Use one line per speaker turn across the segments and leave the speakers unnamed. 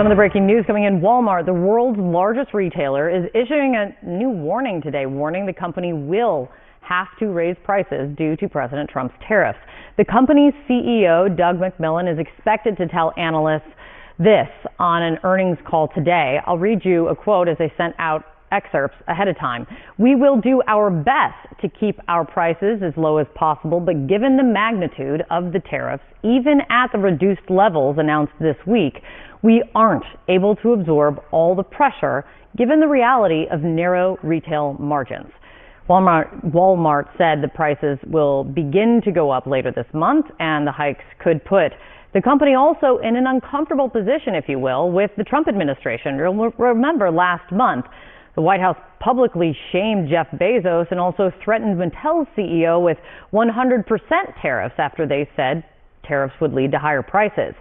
Some of the breaking news coming in. Walmart, the world's largest retailer, is issuing a new warning today, warning the company will have to raise prices due to President Trump's tariffs. The company's CEO, Doug McMillon, is expected to tell analysts this on an earnings call today. I'll read you a quote as they sent out excerpts ahead of time. "We will do our best to keep our prices as low as possible, but given the magnitude of the tariffs, even at the reduced levels announced this week, we aren't able to absorb all the pressure given the reality of narrow retail margins." Walmart said the prices will begin to go up later this month, and the hikes could put the company also in an uncomfortable position, if you will, with the Trump administration. You'll remember last month, the White House publicly shamed Jeff Bezos and also threatened Mattel's CEO with 100% tariffs after they said tariffs would lead to higher prices.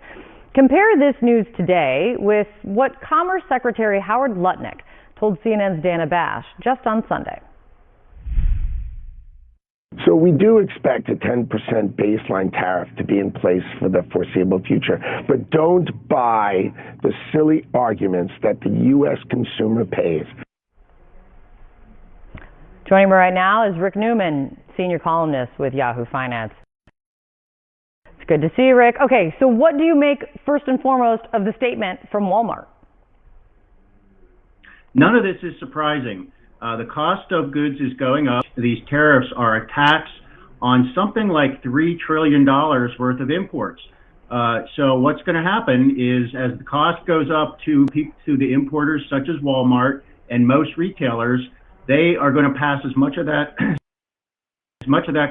Compare this news today with what Commerce Secretary Howard Lutnick told CNN's Dana Bash just on Sunday.
So we do expect a 10% baseline tariff to be in place for the foreseeable future, but don't buy the silly arguments that the U.S. consumer pays.
Joining me right now is Rick Newman, senior columnist with Yahoo Finance. It's good to see you, Rick. Okay, so what do you make, first and foremost, of the statement from Walmart?
None of this is surprising. The cost of goods is going up. These tariffs are a tax on something like $3 trillion worth of imports. So what's going to happen is, as the cost goes up to the importers such as Walmart and most retailers, they are going to pass as much of that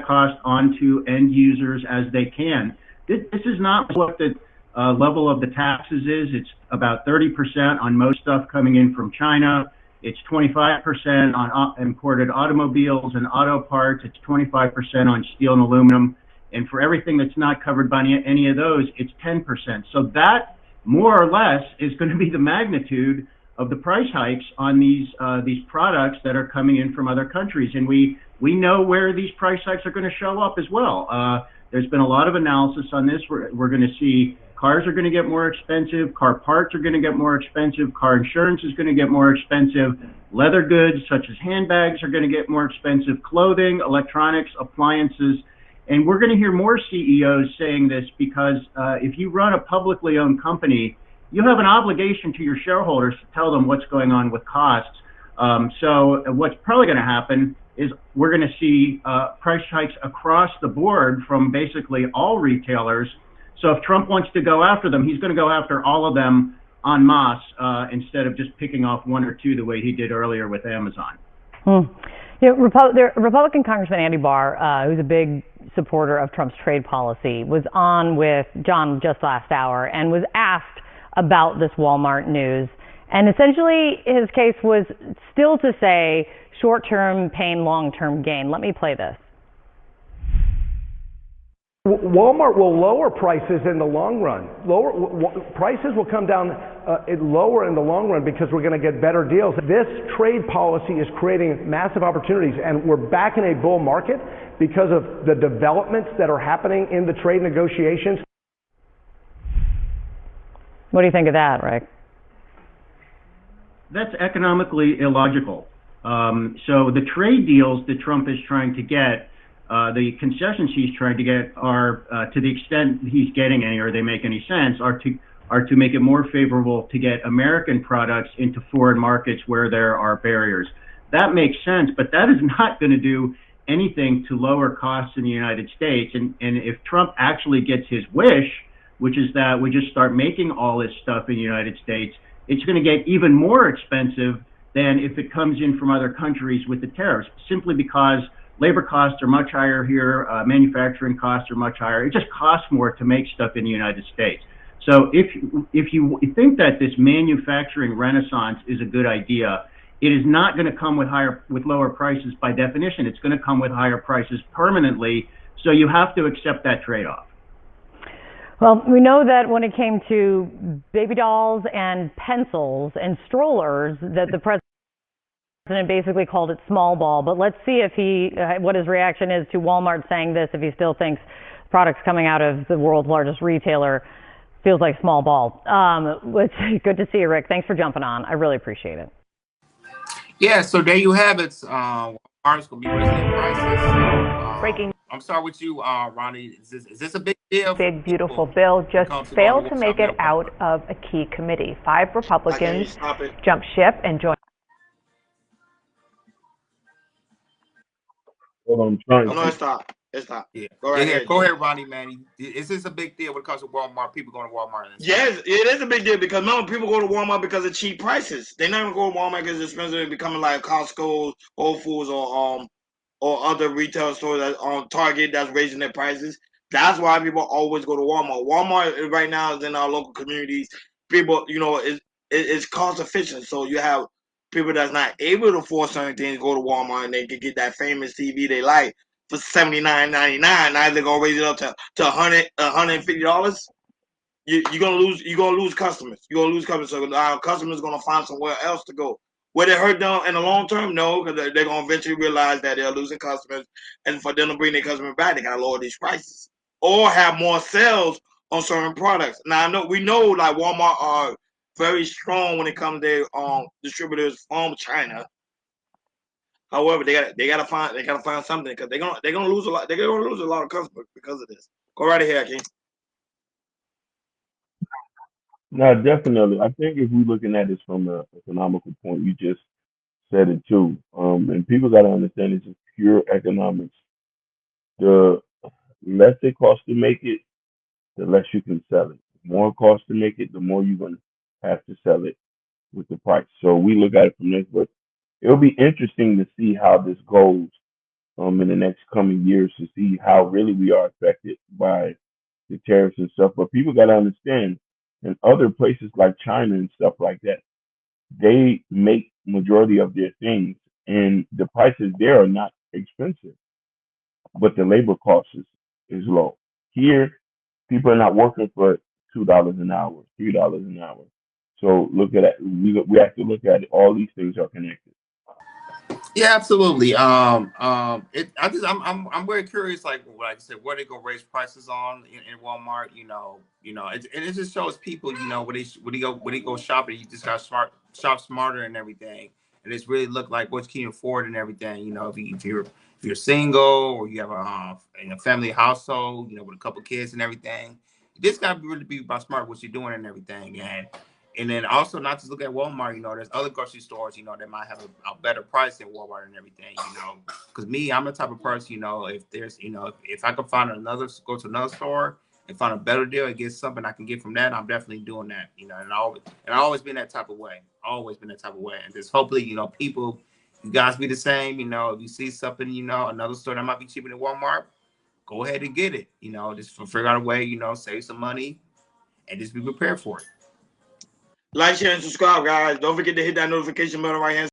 cost on to end users as they can. This is not what the level of the taxes is. It's about 30% on most stuff coming in from China. It's 25% on imported automobiles and auto parts. It's 25% on steel and aluminum. And for everything that's not covered by any of those, it's 10%. So that, more or less, is going to be the magnitude of the price hikes on these products that are coming in from other countries. And we know where these price hikes are going to show up as well. There's been a lot of analysis on this. We're going to see cars are going to get more expensive, car parts are going to get more expensive, car insurance is going to get more expensive, leather goods such as handbags are going to get more expensive, clothing, electronics, appliances. And we're going to hear more CEOs saying this because if you run a publicly owned company, you have an obligation to your shareholders to tell them what's going on with costs. So what's probably going to happen is we're going to see price hikes across the board from basically all retailers. So if Trump wants to go after them, he's going to go after all of them en masse instead of just picking off one or two the way he did earlier with Amazon.
You know, Republican Congressman Andy Barr, who's a big supporter of Trump's trade policy, was on with John just last hour and was asked about this Walmart news. And essentially his case was still to say short-term pain, long-term gain. Let me play this.
Walmart will lower prices in the long run. Prices will come down lower in the long run because we're going to get better deals. This trade policy is creating massive opportunities, and we're back in a bull market because of the developments that are happening in the trade negotiations.
What do you think of that, Rick?
That's economically illogical. So the trade deals that Trump is trying to get, the concessions he's trying to get are, to the extent he's getting any or they make any sense, are to make it more favorable to get American products into foreign markets where there are barriers. That makes sense, but that is not going to do anything to lower costs in the United States. And if Trump actually gets his wish, which is that we just start making all this stuff in the United States, it's going to get even more expensive than if it comes in from other countries with the tariffs, simply because labor costs are much higher here, manufacturing costs are much higher. It just costs more to make stuff in the United States. So if you think that this manufacturing renaissance is a good idea, it is not going to come with lower prices by definition. It's going to come with higher prices permanently. So you have to accept that trade-off.
Well, we know that when it came to baby dolls and pencils and strollers, that the president basically called it small ball. But let's see if what his reaction is to Walmart saying this, if he still thinks products coming out of the world's largest retailer Feels like small ball. It's good to see you, Rick. Thanks for jumping on. I really appreciate it.
Yeah, so there you have it. Walmart's gonna be raising their prices. So
Breaking
I'm sorry with you, Ronnie. Is this a big deal?
big, beautiful bill just failed to make it out of a key committee. 5 Republicans jumped ship and joined.
Hold on, I'm trying.
No, it's not. It's not.
Yeah.
Go right ahead.
Go ahead, Ronnie, man. Is this a big deal when it comes to Walmart? People going to Walmart?
Yes, it is a big deal because remember, people go to Walmart because of cheap prices. They're not gonna go to Walmart because it's expensive and becoming like Costco, Whole Foods, or other retail stores that on Target that's raising their prices. That's why people always go to Walmart. Walmart right now is in our local communities. People, it's cost efficient. So you have people that's not able to afford certain things go to Walmart and they can get that famous TV they like for $79.99. Now they're gonna raise it up to $150. You're gonna lose customers. You're gonna lose customers. So our customers gonna find somewhere else to go. Will it hurt them in the long term? No, because they're gonna eventually realize that they're losing customers, and for them to bring their customers back, they gotta lower these prices or have more sales on certain products. Now we know like Walmart are very strong when it comes to distributors from China. However, they gotta find something because they're gonna lose a lot. They're gonna lose a lot of customers because of this. Go right ahead, King.
No, definitely. I think if we're looking at this from an economical point, you just said it too. And people got to understand it's just pure economics. The less it costs to make it, the less you can sell it. The more it costs to make it, the more you're going to have to sell it with the price. So we look at it from this, but it'll be interesting to see how this goes in the next coming years to see how really we are affected by the tariffs and stuff. But people got to understand in other places like China and stuff like that, they make majority of their things and the prices there are not expensive, but the labor cost is low. Here, people are not working for $2 an hour, $3 an hour. So look at that. We have to look at it. All these things are connected.
Yeah, absolutely. I'm very curious. Like I said, where they gonna raise prices on in Walmart? It just shows people, when they go shopping, you just got shop smarter and everything, and it's really look like what you can afford and everything. If you're single or you have a family household, with a couple kids and everything, you just gotta really be about smart what you're doing and everything, and then also not just look at Walmart, there's other grocery stores, that might have a better price than Walmart and everything, because I'm the type of person, if there's, if I can find go to another store and find a better deal and get something I can get from that, I'm definitely doing that, and I always been that type of way, and just hopefully, people, you guys be the same, if you see something, another store that might be cheaper than Walmart, go ahead and get it, just figure out a way, save some money and just be prepared for it.
Like, share, and subscribe, guys. Don't forget to hit that notification button right hand